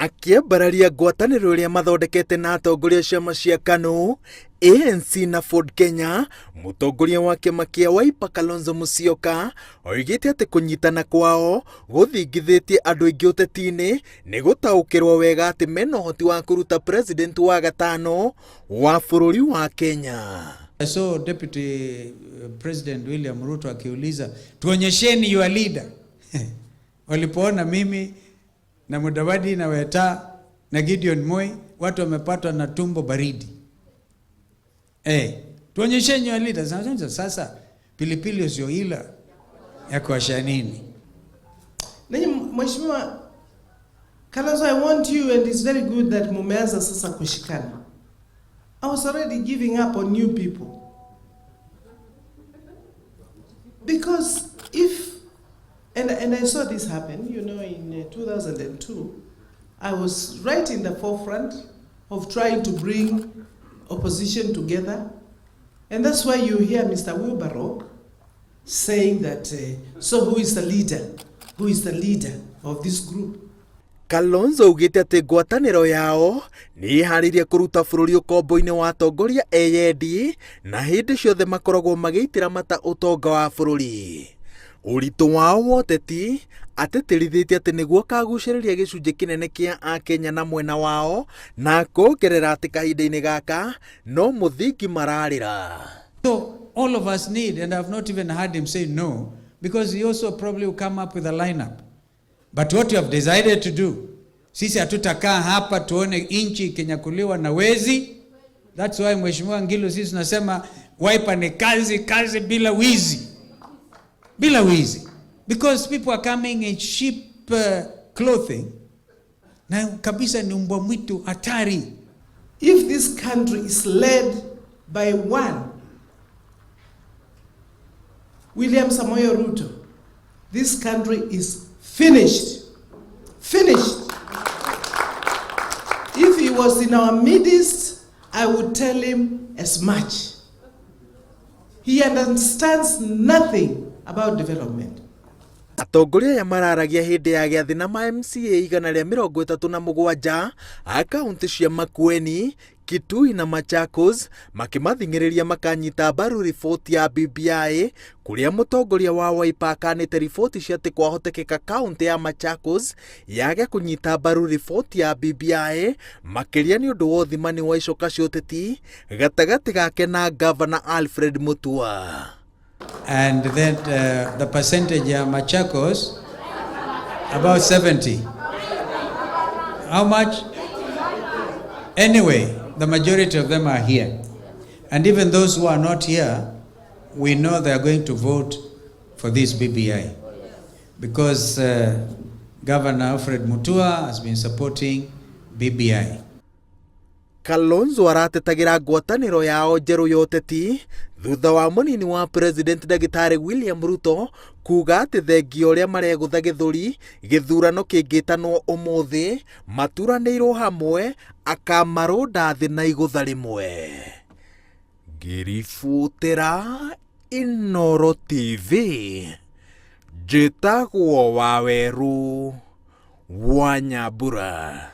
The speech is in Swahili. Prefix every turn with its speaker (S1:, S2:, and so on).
S1: Akiambararia ngwatanĩro ĩrĩa mathondekete na atongoria ciama cia KANũ, ANC na Ford Kenya, mũtongoria wa kĩama kĩa Wiper Kalonzo Musyoka oigĩte atĩ kũnyitana kwao gũthingithĩtie andũ aingĩ ũteti-inĩ nĩ gũtaũkĩrwo wega atĩ mena ũhoti wa kũruta president wa gatano wa bũrũri wa Kenya.
S2: I saw Deputy President William Ruto akiuliza, tuonyesheni your leader. Walipoona mimi na Mudavadi na Weta na Gideon Moi, watu wamepatwa na tumbo baridi. Tuonyesheni your leader. Sasa pilipili usio ila ya kuasha nini?
S3: Mheshimiwa Kalonzo, I want you, and it's very good that mumeanza sasa kushikana. I was already giving up on you people. Because if, and I saw this happen, you know, in 2002, I was right in the forefront of trying to bring opposition together. And that's why you hear Mr. Wilbaro saying that, so who is the leader? Who is the leader of this group?
S1: Kalonzo ugĩte atĩ ngwatanĩro yao nĩ ĩharĩirie kũruta bũrũri ũkombo-inĩ wa atongoria eyendi na hĩndĩ ciothe makoragwo magĩitĩra mata ũtonga wa bũrũri. Ũritũ wao wa ũteti atĩtĩrithĩtie atĩ nĩguo kagucĩrĩria gĩcunjĩ kĩnene kĩa Akenya na mwena wao na kuongerera atĩ kahinda-inĩ gaka no mũthingi mararĩra.
S2: So all of us need, and I've not even heard him say no, because he also probably will come up with a lineup. But what you have decided to do, sisi hatutakaa hapa tuone inchi kinyakuliwa na wezi. That's why Mheshimiwa Ngilu sisi tunasema Wiper ni kazi bila wizi. Bila wizi. Because people are coming in cheap clothing. Na kabisa ni mbwa mwitu hatari.
S3: If this country is led by one, William Samoei Ruto, this country is finished. If he was in our midst, I would tell him as much. He understands nothing about development.
S1: Atongoria ya mararagia hĩndĩ ya gĩathĩ na MCA 137 a kaunti cia Makueni, Kitui na Machakos makimathing'ĩrĩria makanyita mbaru riboti ya BBI kũrĩa mũtongoria wa Wiper akanĩte riboti cia atĩ kwahotekeka kaunti ya Machakos yage kũnyita mbaru riboti ya BBI makĩria nĩ ũndũ wa ũthimani wa icoka cia ũteti gatagatĩ gake na Governor Alfred Mutua.
S2: And then the percentage of Machakos, about 70. How much? Anyway, the majority of them are here. And even those who are not here, we know they are going to vote for this BBI. Because Governor Alfred Mutua has been supporting BBI.
S1: Kalonzo aratetagĩra ngwatanĩro yao njerũ ya ũteti thutha wa mũnini wa president Ndagĩtarĩ William Ruto kuuga atĩ thengia ũrĩa maregũtha gĩthũri gĩthurano kĩngĩtanwo ũmũthĩ maturanĩirwo hamwe akamarũnda thĩ na igũtha rĩmwe. Ngĩributĩra Inooro TV, njĩtagwo Waweru wa Nyambura.